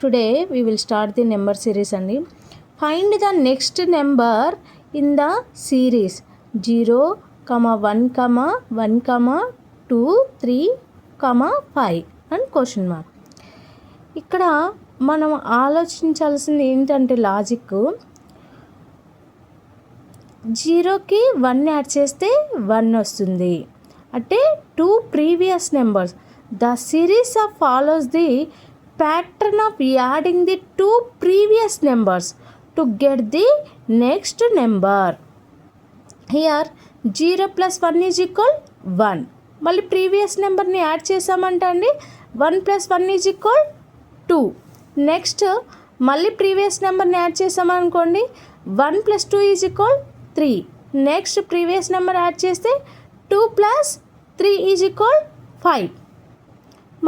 Today we will start the number series అండి. Find the next number in the series 0, 1, 1, 2, 3, 5 and question mark. ఇక్కడ మనం ఆలోచించాల్సింది ఏంటంటే logic 0కి 1 యాడ్ చేస్తే 1 వస్తుంది. అంటే 2 previous numbers. The series of follows the pattern of adding the 2 previous numbers to get the next number. Here 0 plus 1 is equal 1. మళ్ళీ previous నెంబర్ని యాడ్ చేసామంటే అండి 1 plus 1 is equal 2. నెక్స్ట్ మళ్ళీ ప్రీవియస్ నెంబర్ని యాడ్ చేసామనుకోండి 1 plus 2 is equal 3. Next previous number add చేస్తే 2 plus 3 is equal 5.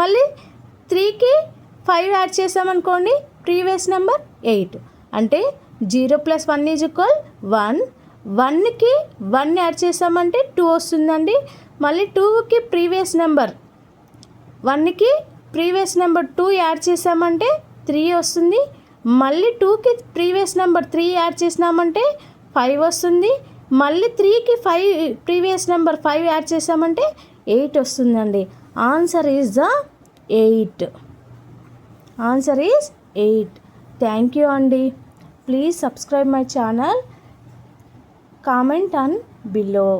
మళ్ళీ 3కి 5 యాడ్ చేసామనుకోండి ప్రీవియస్ నెంబర్ 8. అంటే 0 plus 1 is equal 1. 1కి 1 యాడ్ చేసామంటే 2 వస్తుందండి. మళ్ళీ 2కి ప్రీవియస్ నెంబర్ 1కి ప్రీవియస్ నెంబర్ 2 యాడ్ చేసామంటే 3 వస్తుంది. మళ్ళీ 2కి ప్రీవియస్ నెంబర్ 3 యాడ్ చేసినామంటే 5 వస్తుంది. మళ్ళీ 3కి 5 ప్రీవియస్ నెంబర్ 5 యాడ్ చేసామంటే 8 వస్తుందండి. Answer is the 8. Answer is 8. Thank you Andy. Please subscribe my channel. Comment on below.